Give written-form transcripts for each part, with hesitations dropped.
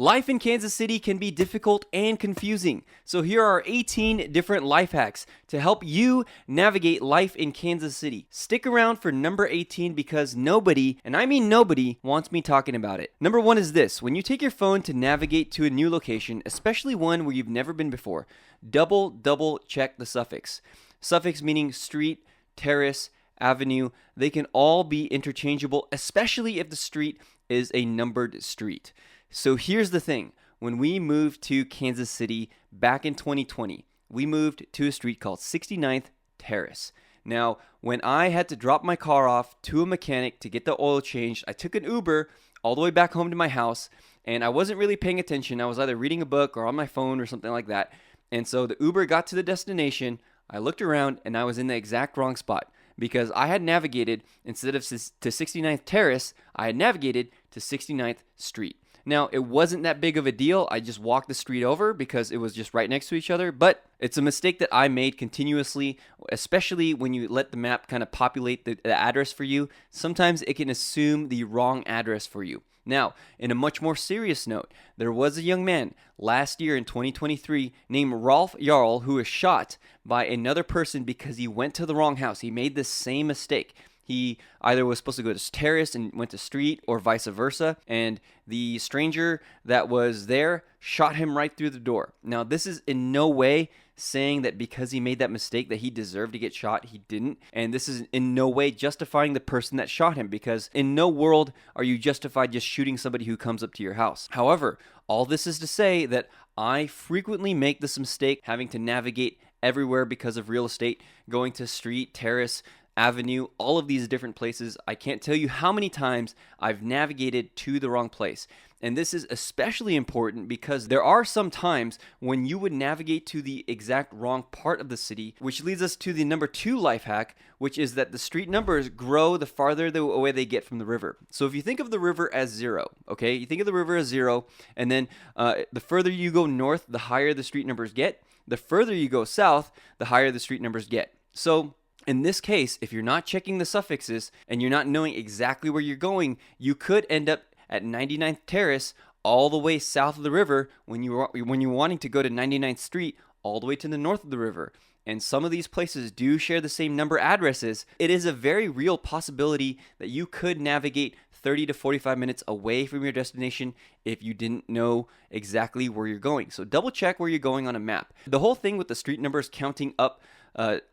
Life in Kansas City can be difficult and confusing, so here are 18 different life hacks to help you navigate life in Kansas City. Stick around for number 18 because nobody, and I mean nobody, wants me talking about it. Number 1 is this: when you take your phone to navigate to a new location, especially one where you've never been before, double check the suffix. Suffix meaning street, terrace, avenue. They can all be interchangeable, especially if the street is a numbered street. So here's the thing. When we moved to Kansas City back in 2020, we moved to a street called 69th Terrace. Now, when I had to drop my car off to a mechanic to get the oil changed, I took an Uber all the way back home to my house, and I wasn't really paying attention. I was either reading a book or on my phone or something like that. And so the Uber got to the destination, I looked around, and I was in the exact wrong spot because I had navigated, instead of to 69th Terrace, I had navigated to 69th Street. Now, it wasn't that big of a deal. I just walked the street over because it was just right next to each other. But it's a mistake that I made continuously, especially when you let the map kind of populate the address for you. Sometimes it can assume the wrong address for you. Now, in a much more serious note, there was a young man last year in 2023 named Rolf Jarl who was shot by another person because he went to the wrong house. He made the same mistake. He either was supposed to go to terrace and went to street or vice versa, and the stranger that was there shot him right through the door. Now, this is in no way saying that because he made that mistake that he deserved to get shot. He didn't. And this is in no way justifying the person that shot him, because in no world are you justified just shooting somebody who comes up to your house. However, all this is to say that I frequently make this mistake, having to navigate everywhere because of real estate, going to street, terrace, avenue, all of these different places. I can't tell you how many times I've navigated to the wrong place. And this is especially important because there are some times when you would navigate to the exact wrong part of the city, which leads us to the number 2 life hack, which is that the street numbers grow the farther away they get from the river. So if you think of the river as 0, okay, you think of the river as 0, and then the further you go north, the higher the street numbers get. The further you go south, the higher the street numbers get. So in this case, if you're not checking the suffixes and you're not knowing exactly where you're going, you could end up at 99th Terrace all the way south of the river when you're wanting to go to 99th Street all the way to the north of the river. And some of these places do share the same number addresses. It is a very real possibility that you could navigate 30 to 45 minutes away from your destination if you didn't know exactly where you're going. So double check where you're going on a map. The whole thing with the street numbers counting up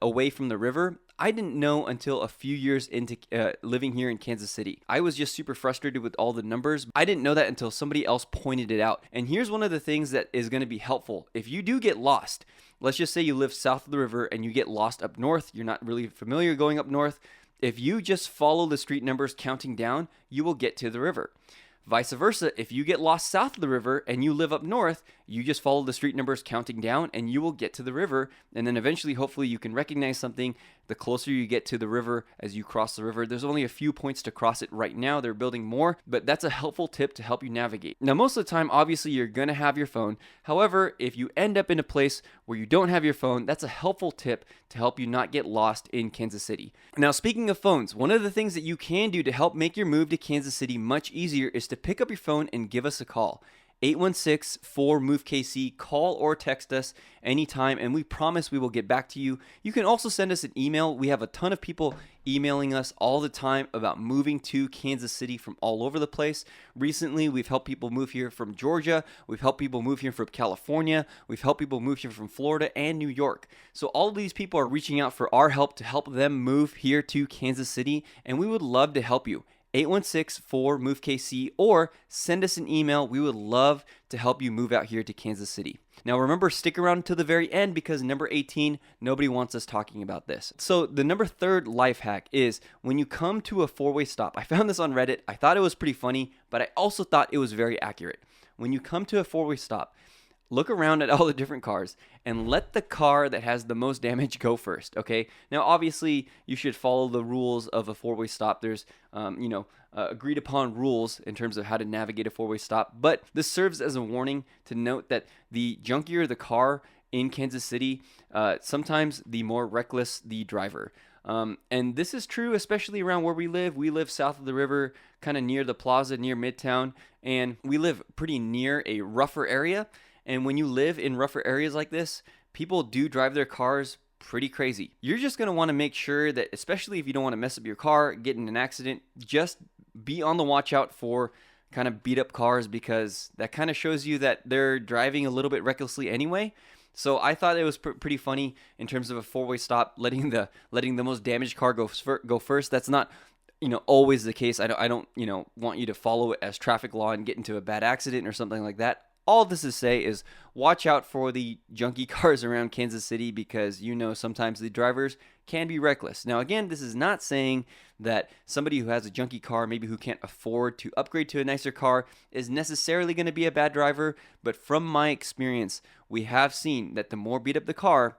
away from the river, I didn't know until a few years into living here in Kansas City. I was just super frustrated with all the numbers. I didn't know that until somebody else pointed it out. And here's one of the things that is going to be helpful. If you do get lost, let's just say you live south of the river and you get lost up north, you're not really familiar going up north. If you just follow the street numbers counting down, you will get to the river. Vice versa, if you get lost south of the river and you live up north, you just follow the street numbers counting down and you will get to the river. And then eventually, hopefully, you can recognize something. The closer you get to the river as you cross the river, there's only a few points to cross it right now. They're building more, but that's a helpful tip to help you navigate. Now, most of the time, obviously, you're going to have your phone. However, if you end up in a place where you don't have your phone, that's a helpful tip to help you not get lost in Kansas City. Now, speaking of phones, one of the things that you can do to help make your move to Kansas City much easier is to pick up your phone and give us a call. 816-4-MOVE-KC. Call or text us anytime, and we promise we will get back to you. You can also send us an email. We have a ton of people emailing us all the time about moving to Kansas City from all over the place. Recently, we've helped people move here from Georgia. We've helped people move here from California. We've helped people move here from Florida and New York. So all of these people are reaching out for our help to help them move here to Kansas City, and we would love to help you. 816-4-MOVE-KC, or send us an email. We would love to help you move out here to Kansas City. Now remember, stick around to the very end because number 18, nobody wants us talking about this. So the number 3rd life hack is when you come to a 4-way stop. I found this on Reddit. I thought it was pretty funny, but I also thought it was very accurate. When you come to a 4-way stop, look around at all the different cars and let the car that has the most damage go first, okay? Now, obviously, you should follow the rules of a 4-way stop. There's, agreed upon rules in terms of how to navigate a 4-way stop. But this serves as a warning to note that the junkier the car in Kansas City, sometimes the more reckless the driver. And this is true, especially around where we live. We live south of the river, kind of near the plaza, near Midtown, and we live pretty near a rougher area. And when you live in rougher areas like this, people do drive their cars pretty crazy. You're just going to want to make sure that, especially if you don't want to mess up your car, get in an accident, just be on the watch out for kind of beat up cars, because that kind of shows you that they're driving a little bit recklessly anyway. So I thought it was pretty funny in terms of a four-way stop, letting the most damaged car go first. That's not always the case. I don't want you to follow it as traffic law and get into a bad accident or something like that. All this to say is watch out for the junky cars around Kansas City, because sometimes the drivers can be reckless. Now, again, this is not saying that somebody who has a junky car, maybe who can't afford to upgrade to a nicer car, is necessarily going to be a bad driver. But from my experience, we have seen that the more beat up the car,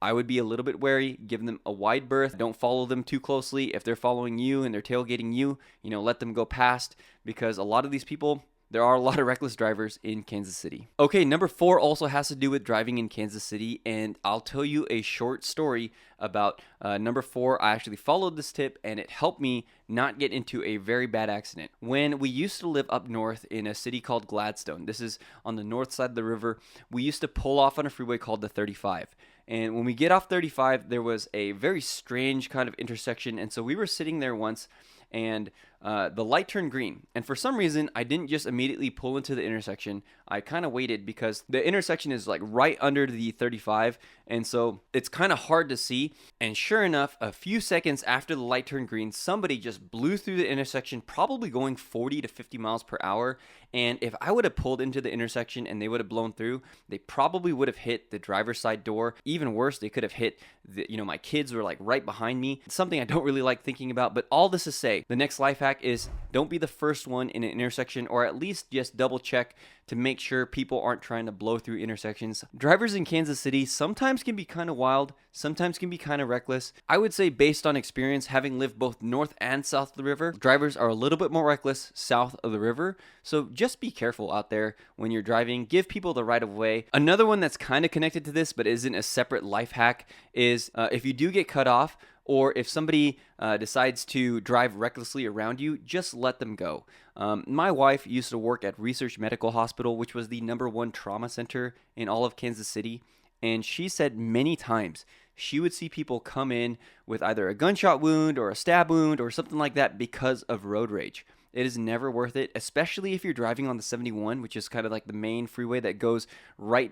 I would be a little bit wary, give them a wide berth. Don't follow them too closely. If they're following you and they're tailgating you, let them go past, because a lot of these people, there are a lot of reckless drivers in Kansas City. Okay, number 4 also has to do with driving in Kansas City, and I'll tell you a short story about number 4. I actually followed this tip, and it helped me not get into a very bad accident. When we used to live up north in a city called Gladstone, this is on the north side of the river, we used to pull off on a freeway called the 35. And when we get off 35, there was a very strange kind of intersection, and so we were sitting there once, and the light turned green. And for some reason, I didn't just immediately pull into the intersection. I kind of waited, because the intersection is like right under the 35. And so it's kind of hard to see. And sure enough, a few seconds after the light turned green, somebody just blew through the intersection, probably going 40 to 50 miles per hour. And if I would have pulled into the intersection and they would have blown through, they probably would have hit the driver's side door. Even worse, they could have hit my kids were like right behind me. It's something I don't really like thinking about. But all this to say, the next life hack is don't be the first one in an intersection, or at least just double check to make sure people aren't trying to blow through intersections. Drivers in Kansas City sometimes can be kind of wild, sometimes can be kind of reckless. I would say, based on experience, having lived both north and south of the river, drivers are a little bit more reckless south of the river. So just be careful out there when you're driving. Give people the right of way. Another one that's kind of connected to this but isn't a separate life hack is if you do get cut off, or if somebody decides to drive recklessly around you, just let them go. My wife used to work at Research Medical Hospital, which was the #1 trauma center in all of Kansas City. And she said many times she would see people come in with either a gunshot wound or a stab wound or something like that because of road rage. It is never worth it, especially if you're driving on the 71, which is kind of like the main freeway that goes right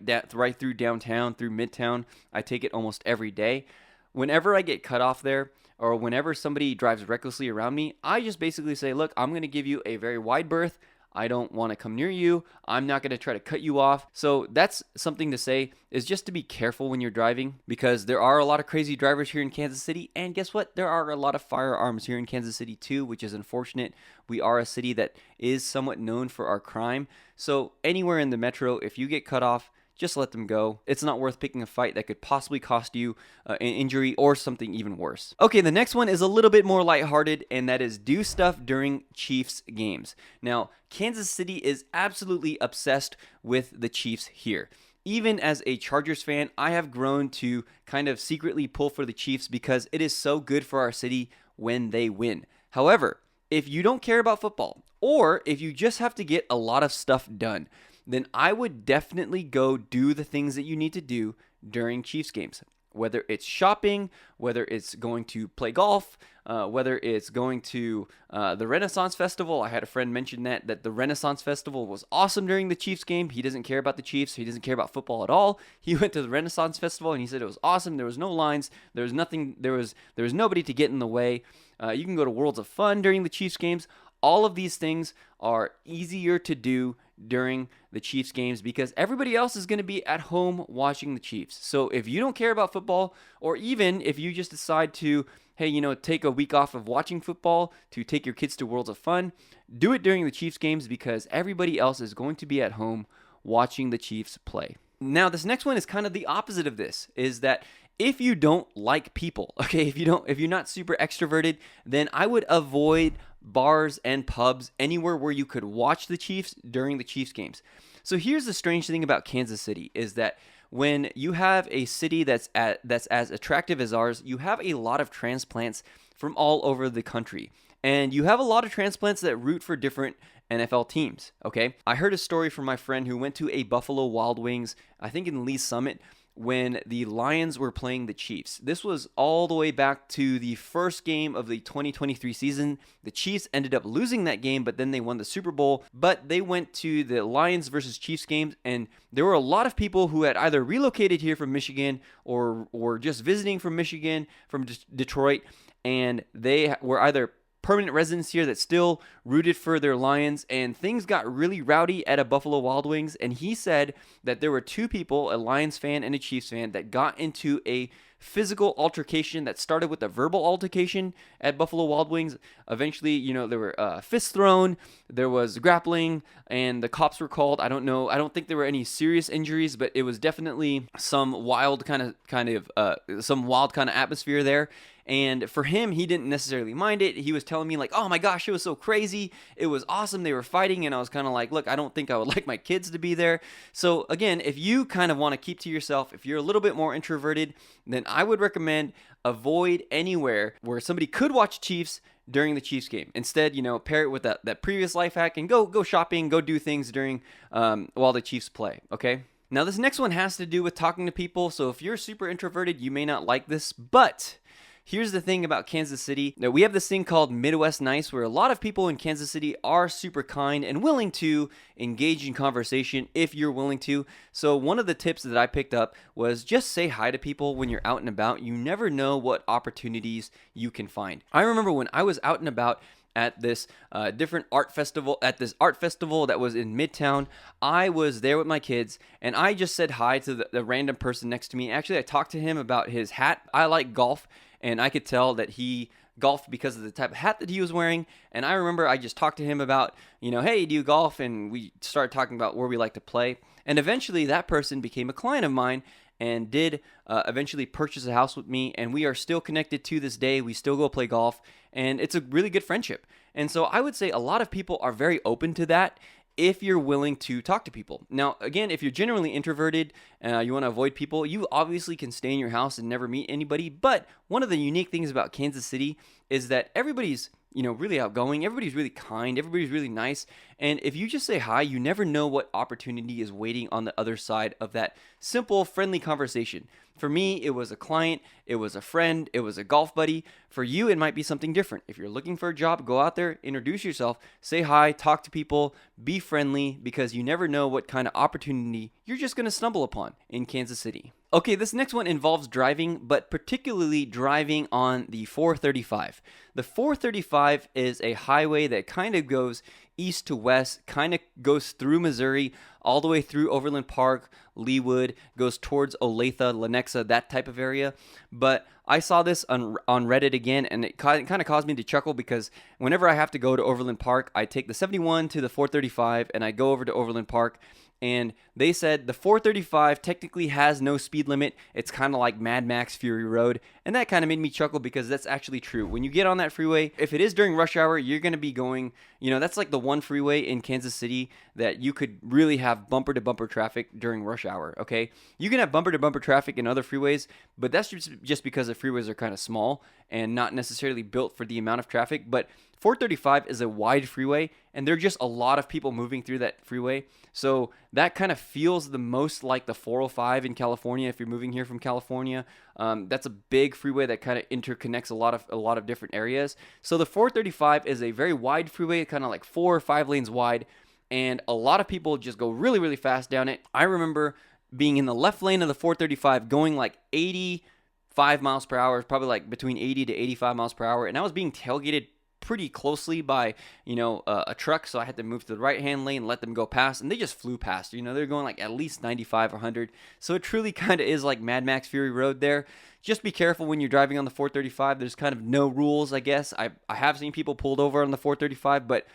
through downtown, through Midtown. I take it almost every day. Whenever I get cut off there, or whenever somebody drives recklessly around me, I just basically say, look, I'm going to give you a very wide berth. I don't want to come near you. I'm not going to try to cut you off. So that's something to say, is just to be careful when you're driving, because there are a lot of crazy drivers here in Kansas City. And guess what? There are a lot of firearms here in Kansas City too, which is unfortunate. We are a city that is somewhat known for our crime. So anywhere in the metro, if you get cut off, just let them go. It's not worth picking a fight that could possibly cost you an injury or something even worse. Okay, the next one is a little bit more lighthearted, and that is do stuff during Chiefs games. Now, Kansas City is absolutely obsessed with the Chiefs here. Even as a Chargers fan, I have grown to kind of secretly pull for the Chiefs because it is so good for our city when they win. However, if you don't care about football, or if you just have to get a lot of stuff done, then I would definitely go do the things that you need to do during Chiefs games. Whether it's shopping, whether it's going to play golf, whether it's going to the Renaissance Festival. I had a friend mention that the Renaissance Festival was awesome during the Chiefs game. He doesn't care about the Chiefs. He doesn't care about football at all. He went to the Renaissance Festival and he said it was awesome. There was no lines. There was nothing. There was nobody to get in the way. You can go to Worlds of Fun during the Chiefs games. All of these things are easier to do during the Chiefs games because everybody else is going to be at home watching the Chiefs. So if you don't care about football, or even if you just decide to, hey, take a week off of watching football to take your kids to Worlds of Fun, do it during the Chiefs games because everybody else is going to be at home watching the Chiefs play. Now, this next one is kind of the opposite of this, is that if you don't like people, okay, if you're not super extroverted, then I would avoid bars and pubs anywhere where you could watch the Chiefs during the Chiefs games. So here's the strange thing about Kansas City is that when you have a city that's as attractive as ours, you have a lot of transplants from all over the country. And you have a lot of transplants that root for different NFL teams, okay? I heard a story from my friend who went to a Buffalo Wild Wings, I think in Lee's Summit, when the Lions were playing the Chiefs. This was all the way back to the first game of the 2023 season. The Chiefs ended up losing that game, but then they won the Super Bowl. But they went to the Lions versus Chiefs games, and there were a lot of people who had either relocated here from Michigan or were just visiting from Michigan, from Detroit, and they were either permanent residents here that still rooted for their Lions, and things got really rowdy at a Buffalo Wild Wings. And he said that there were two people, a Lions fan and a Chiefs fan, that got into a physical altercation that started with a verbal altercation at Buffalo Wild Wings. Eventually, there were fists thrown, there was grappling, and the cops were called. I don't know. I don't think there were any serious injuries, but it was definitely some wild kind of atmosphere there. And for him, he didn't necessarily mind it. He was telling me like, oh my gosh, it was so crazy. It was awesome. They were fighting. And I was kind of like, look, I don't think I would like my kids to be there. So again, if you kind of want to keep to yourself, if you're a little bit more introverted, then I would recommend avoid anywhere where somebody could watch Chiefs during the Chiefs game. Instead, pair it with that previous life hack and go shopping, go do things during while the Chiefs play, okay? Now, this next one has to do with talking to people. So if you're super introverted, you may not like this, but here's the thing about Kansas City. Now, we have this thing called Midwest Nice, where a lot of people in Kansas City are super kind and willing to engage in conversation if you're willing to. So one of the tips that I picked up was just say hi to people when you're out and about. You never know what opportunities you can find. I remember when I was out and about at this different art festival, that was in Midtown. I was there with my kids, and I just said hi to the random person next to me. Actually, I talked to him about his hat. I like golf, and I could tell that he golfed because of the type of hat that he was wearing. And I remember I just talked to him about, hey, do you golf? And we started talking about where we like to play. And eventually that person became a client of mine and did eventually purchase a house with me. And we are still connected to this day. We still go play golf, and it's a really good friendship. And so I would say a lot of people are very open to that if you're willing to talk to people. Now, again, if you're generally introverted, you want to avoid people, you obviously can stay in your house and never meet anybody. But one of the unique things about Kansas City is that everybody's really outgoing. Everybody's really kind. Everybody's really nice. And if you just say hi, you never know what opportunity is waiting on the other side of that simple, friendly conversation. For me, it was a client, it was a friend, it was a golf buddy. For you, it might be something different. If you're looking for a job, go out there, introduce yourself, say hi, talk to people, be friendly, because you never know what kind of opportunity you're just going to stumble upon in Kansas City. Okay, this next one involves driving, but particularly driving on the 435. The 435 is a highway that kind of goes east to west, kind of goes through Missouri, all the way through Overland Park, Leawood, goes towards Olathe, Lenexa, that type of area. But I saw this on Reddit again, and it kind of caused me to chuckle because whenever I have to go to Overland Park, I take the 71 to the 435, and I go over to Overland Park. And they said the 435 technically has no speed limit. It's kind of like Mad Max Fury Road. And that kind of made me chuckle because that's actually true. When you get on that freeway, if it is during rush hour, you're going to be going, that's like the one freeway in Kansas City that you could really have bumper to bumper traffic during rush hour, okay? You can have bumper to bumper traffic in other freeways, but that's just because the freeways are kind of small and not necessarily built for the amount of traffic. But 435 is a wide freeway, and there are just a lot of people moving through that freeway. So that kind of feels the most like the 405 in California if you're moving here from California. That's a big freeway that kind of interconnects a lot of different areas. So the 435 is a very wide freeway, kind of like 4 or 5 lanes wide, and a lot of people just go really, really fast down it. I remember being in the left lane of the 435 going like 85 miles per hour, probably like between 80 to 85 miles per hour, and I was being tailgated pretty closely by a truck, so I had to move to the right hand lane, let them go past, and they just flew past. They're going like at least 95 or 100, so it truly kind of is like Mad Max Fury Road there. Just be careful when you're driving on the 435. There's kind of no rules, I guess. I have seen people pulled over on the 435, but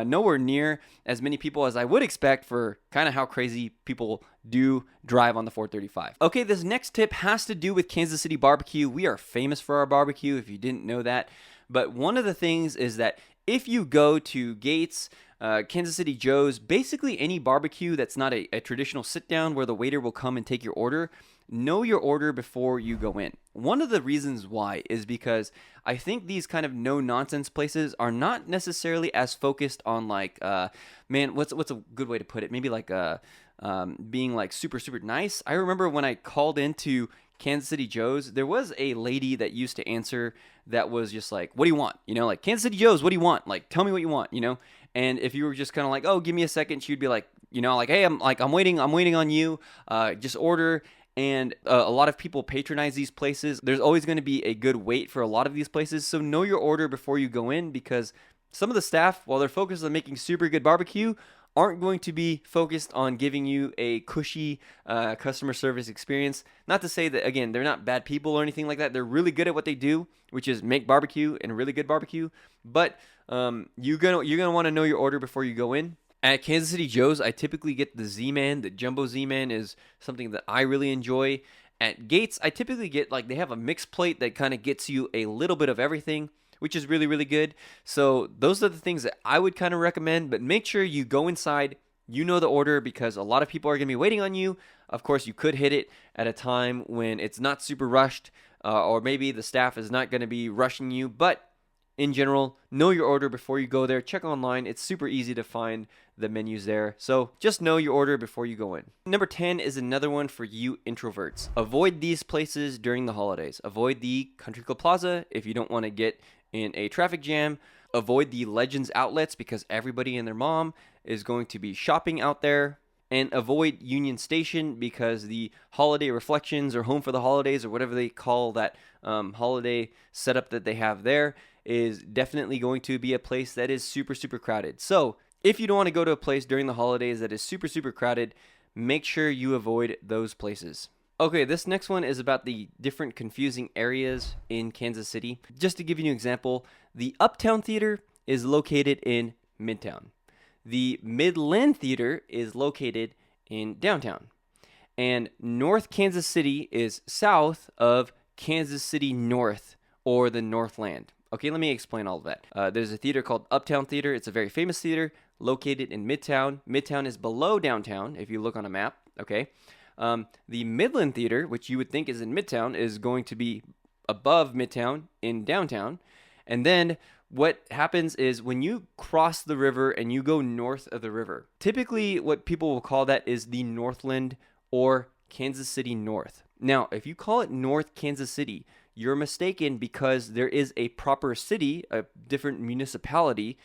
nowhere near as many people as I would expect for kind of how crazy people do drive on the 435. Okay, this next tip has to do with Kansas City barbecue. We are famous for our barbecue, if you didn't know that. But one of the things is that if you go to Gates, Kansas City Joe's, basically any barbecue that's not a traditional sit down where the waiter will come and take your order. Know your order before you go in. One of the reasons why is because I think these kind of no nonsense places are not necessarily as focused on like, man, what's a good way to put it? Maybe like being like super nice. I remember when I called into Kansas City Joe's, there was a lady that used to answer that was just like, "What do you want?" You know, like, "Kansas City Joe's, what do you want? Like, tell me what you want." You know, and if you were just kind of like, "Oh, give me a second," she'd be like, you know, like, "Hey, I'm waiting on you. Just order." And a lot of people patronize these places. There's always going to be a good wait for a lot of these places. So know your order before you go in, because some of the staff, while they're focused on making super good barbecue, aren't going to be focused on giving you a cushy customer service experience. Not to say that, again, they're not bad people or anything like that. They're really good at what they do, which is make barbecue and really good barbecue. But you're gonna want to know your order before you go in. At Kansas City Joe's, I typically get the Z-Man. The Jumbo Z-Man is something that I really enjoy. At Gates, I typically get, like, they have a mixed plate that kind of gets you a little bit of everything, which is really good. So those are the things that I would kind of recommend, but make sure you go inside, you know the order, because a lot of people are going to be waiting on you. Of course, you could hit it at a time when it's not super rushed, or maybe the staff is not going to be rushing you, but in general, know your order before you go there. Check online. It's super easy to find the menus there. So just know your order before you go in. Number 10 is another one for you introverts. Avoid these places during the holidays. Avoid the Country Club Plaza if you don't want to get in a traffic jam. Avoid the Legends outlets because everybody and their mom is going to be shopping out there. And avoid Union Station because the Holiday Reflections or Home for the Holidays or whatever they call that holiday setup that they have there is definitely going to be a place that is super crowded. So if you don't want to go to a place during the holidays that is super crowded, make sure you avoid those places. Okay, this next one is about the different confusing areas in Kansas City. Just to give you an example, the Uptown Theater is located in Midtown. The Midland Theater is located in downtown. And North Kansas City is south of Kansas City North, or the Northland. Okay, let me explain all of that. There's a theater called Uptown Theater. It's a very famous theater located in Midtown. Midtown is below downtown if you look on a map, okay? The Midland Theater, which you would think is in Midtown, is going to be above Midtown in downtown. And then what happens is when you cross the river and you go north of the river, typically what people will call that is the Northland or Kansas City North. Now, if you call it North Kansas City, you're mistaken because there is a proper city, a different municipality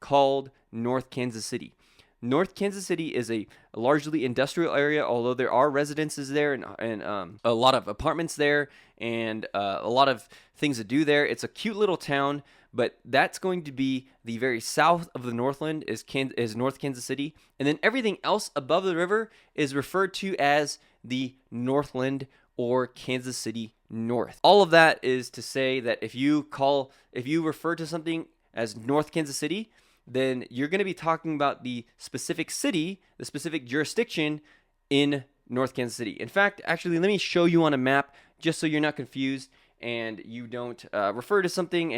called North Kansas City. North Kansas City is a largely industrial area, although there are residences there and a lot of apartments there and a lot of things to do there. It's a cute little town, but that's going to be the very south of the Northland is North Kansas City. And then everything else above the river is referred to as the Northland or Kansas City North. All of that is to say that if you refer to something as North Kansas City, then you're going to be talking about the specific city, the specific jurisdiction in North Kansas City. In fact, actually, let me show you on a map just so you're not confused and you don't refer to something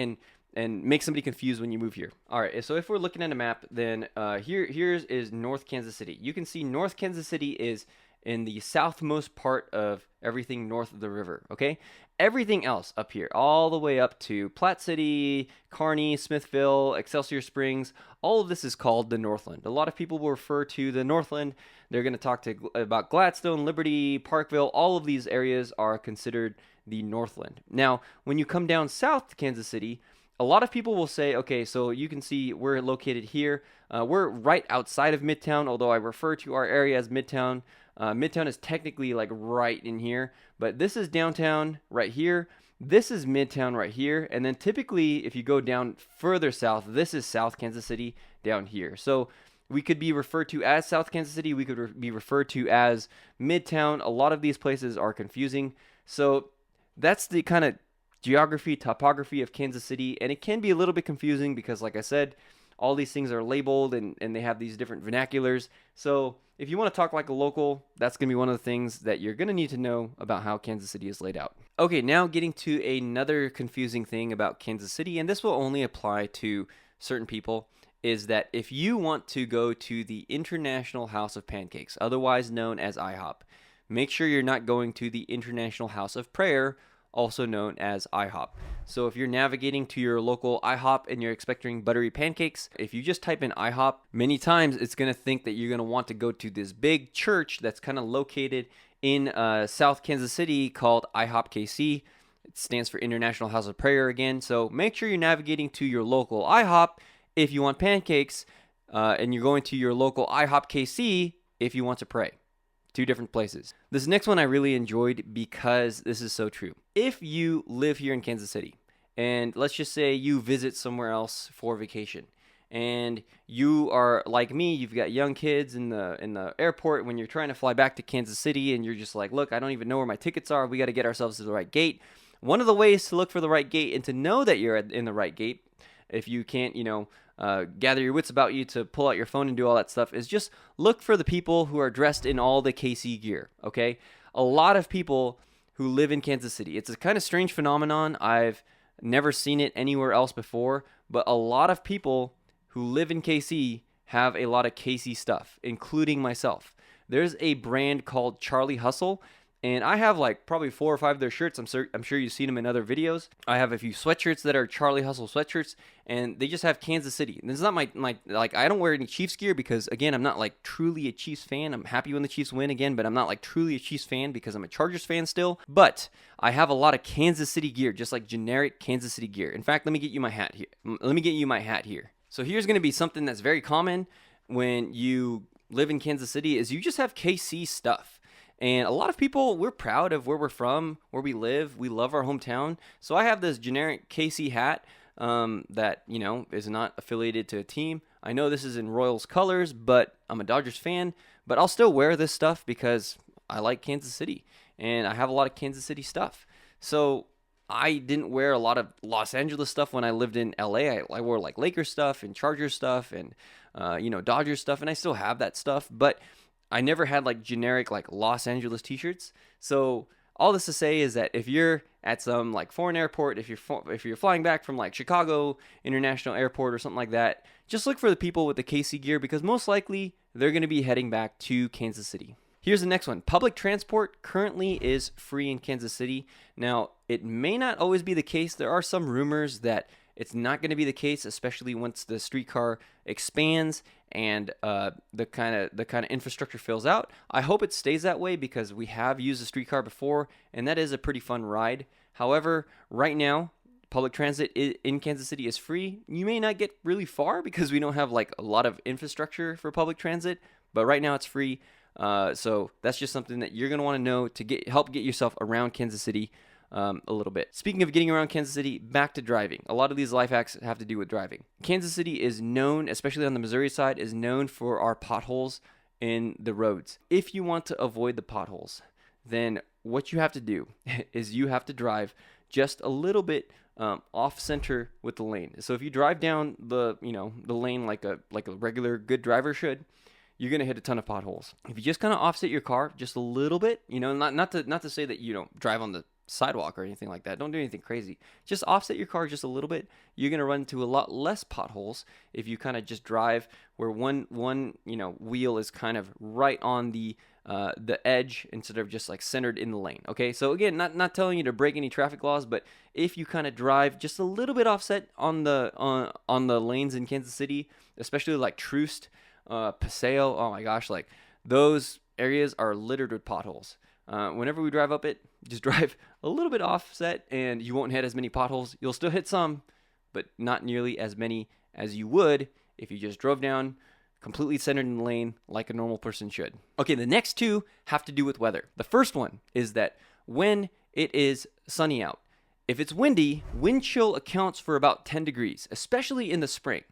and make somebody confused when you move here. All right, so if we're looking at a map, then here's is North Kansas City. You can see North Kansas City is in the southmost part of everything north of the river, okay? Everything else up here, all the way up to Platte City, Kearney, Smithville, Excelsior Springs, all of this is called the Northland. A lot of people will refer to the Northland. They're going to talk about Gladstone, Liberty, Parkville. All of these areas are considered the Northland. Now, when you come down south to Kansas City, a lot of people will say, okay, so you can see we're located here. We're right outside of Midtown, although I refer to our area as Midtown. Midtown is technically like right in here, but this is downtown right here. This is Midtown right here. And then typically, if you go down further south, this is South Kansas City down here. So we could be referred to as South Kansas City. We could be referred to as Midtown. A lot of these places are confusing. So that's the kind of geography, topography of Kansas City. And it can be a little bit confusing because, like I said, all these things are labeled and they have these different vernaculars. So if you want to talk like a local, that's going to be one of the things that you're going to need to know about how Kansas City is laid out. Okay, now getting to another confusing thing about Kansas City, and this will only apply to certain people, is that if you want to go to the International House of Pancakes, otherwise known as IHOP, make sure you're not going to the International House of Prayer, also known as IHOP. So if you're navigating to your local IHOP and you're expecting buttery pancakes, if you just type in IHOP, many times it's going to think that you're going to want to go to this big church that's kind of located in South Kansas City called IHOP KC. It stands for International House of Prayer again. So make sure you're navigating to your local IHOP if you want pancakes, and you're going to your local IHOP KC if you want to pray. Two different places. This next one I really enjoyed because this is so true. If you live here in Kansas City, and let's just say you visit somewhere else for vacation, and you are like me, you've got young kids in the airport when you're trying to fly back to Kansas City, and you're just like, look, I don't even know where my tickets are. We got to get ourselves to the right gate. One of the ways to look for the right gate and to know that you're in the right gate, if you can't, gather your wits about you to pull out your phone and do all that stuff, is just look for the people who are dressed in all the KC gear, okay? A lot of people who live in Kansas City. It's a kind of strange phenomenon. I've never seen it anywhere else before, but a lot of people who live in KC have a lot of KC stuff, including myself. There's a brand called Charlie Hustle, and I have like probably 4 or 5 of their shirts. I'm sure you've seen them in other videos. I have a few sweatshirts that are Charlie Hustle sweatshirts, and they just have Kansas City. And this is not my like, I don't wear any Chiefs gear because, again, I'm not like truly a Chiefs fan. I'm happy when the Chiefs win again, but I'm not like truly a Chiefs fan because I'm a Chargers fan still. But I have a lot of Kansas City gear, just like generic Kansas City gear. In fact, let me get you my hat here. So here's going to be something that's very common when you live in Kansas City is you just have KC stuff. And a lot of people, we're proud of where we're from, where we live. We love our hometown. So I have this generic KC hat that, is not affiliated to a team. I know this is in Royals colors, but I'm a Dodgers fan. But I'll still wear this stuff because I like Kansas City. And I have a lot of Kansas City stuff. So I didn't wear a lot of Los Angeles stuff when I lived in LA. I wore like Lakers stuff and Chargers stuff and, Dodgers stuff. And I still have that stuff. But I never had like generic like Los Angeles t-shirts. So all this to say is that if you're at some like foreign airport, if you're flying back from like Chicago International Airport or something like that, just look for the people with the KC gear because most likely they're going to be heading back to Kansas City. Here's the next one. Public transport currently is free in Kansas City. Now, it may not always be the case. There are some rumors that it's not going to be the case, especially once the streetcar expands and the kind of infrastructure fills out. I hope it stays that way because we have used a streetcar before, and that is a pretty fun ride. However, right now, public transit in Kansas City is free. You may not get really far because we don't have like a lot of infrastructure for public transit, but right now it's free. So that's just something that you're going to want to know to help get yourself around Kansas City a little bit. Speaking of getting around Kansas City, back to driving. A lot of these life hacks have to do with driving. Kansas City is known, especially on the Missouri side, is known for our potholes in the roads. If you want to avoid the potholes, then what you have to do is you have to drive just a little bit off center with the lane. So if you drive down the lane like a regular good driver should, you're going to hit a ton of potholes. If you just kind of offset your car just a little bit, not to say that you don't drive on the sidewalk or anything like that. Don't do anything crazy. Just offset your car just a little bit. You're going to run into a lot less potholes if you kind of just drive where one wheel is kind of right on the edge instead of just like centered in the lane. Okay, so again, not telling you to break any traffic laws, but if you kind of drive just a little bit offset on the lanes in Kansas City, especially like Troost, Paseo, oh my gosh, like those areas are littered with potholes. Whenever we drive up it, just drive a little bit offset and you won't hit as many potholes. You'll still hit some, but not nearly as many as you would if you just drove down completely centered in the lane like a normal person should. Okay, the next two have to do with weather. The first one is that when it is sunny out, if it's windy, wind chill accounts for about 10 degrees, especially in the spring.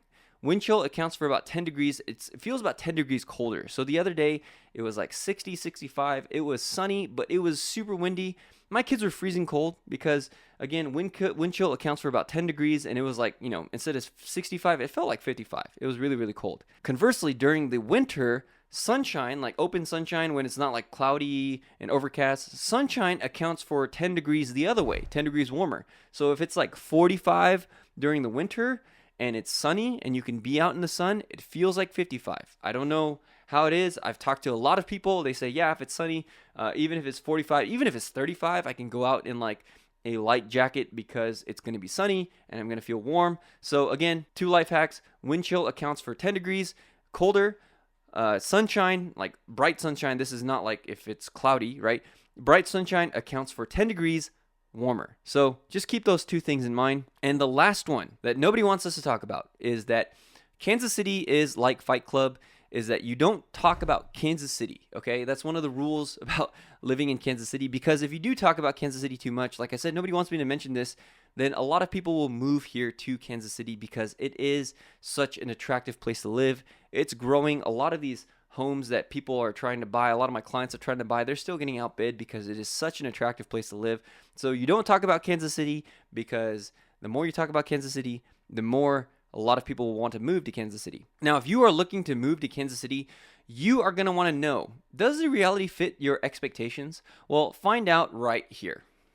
Wind chill accounts for about 10 degrees. It feels about 10 degrees colder. So the other day, it was like 60, 65. It was sunny, but it was super windy. My kids were freezing cold because, again, wind chill accounts for about 10 degrees. And it was like, instead of 65, it felt like 55. It was really, really cold. Conversely, during the winter, sunshine, like open sunshine when it's not like cloudy and overcast, sunshine accounts for 10 degrees the other way, 10 degrees warmer. So if it's like 45 during the winter, and it's sunny and you can be out in the sun, it feels like 55. I don't know how it is. I've talked to a lot of people. They say, yeah, if it's sunny, even if it's 45, even if it's 35, I can go out in like a light jacket because it's going to be sunny and I'm going to feel warm. So again, 2 life hacks. Wind chill accounts for 10 degrees colder. Sunshine, like bright sunshine, this is not like if it's cloudy, right? Bright sunshine accounts for 10 degrees warmer. So just keep those 2 things in mind. And the last one that nobody wants us to talk about is that Kansas City is like Fight Club, is that you don't talk about Kansas City, okay? That's one of the rules about living in Kansas City, because if you do talk about Kansas City too much, like I said, nobody wants me to mention this, then a lot of people will move here to Kansas City because it is such an attractive place to live. It's growing. A lot of these homes that people are trying to buy, a lot of my clients are trying to buy, they're still getting outbid because it is such an attractive place to live. So you don't talk about Kansas City, because the more you talk about Kansas City, the more a lot of people will want to move to Kansas City. Now, if you are looking to move to Kansas City, you are going to want to know, does the reality fit your expectations? Well, find out right here.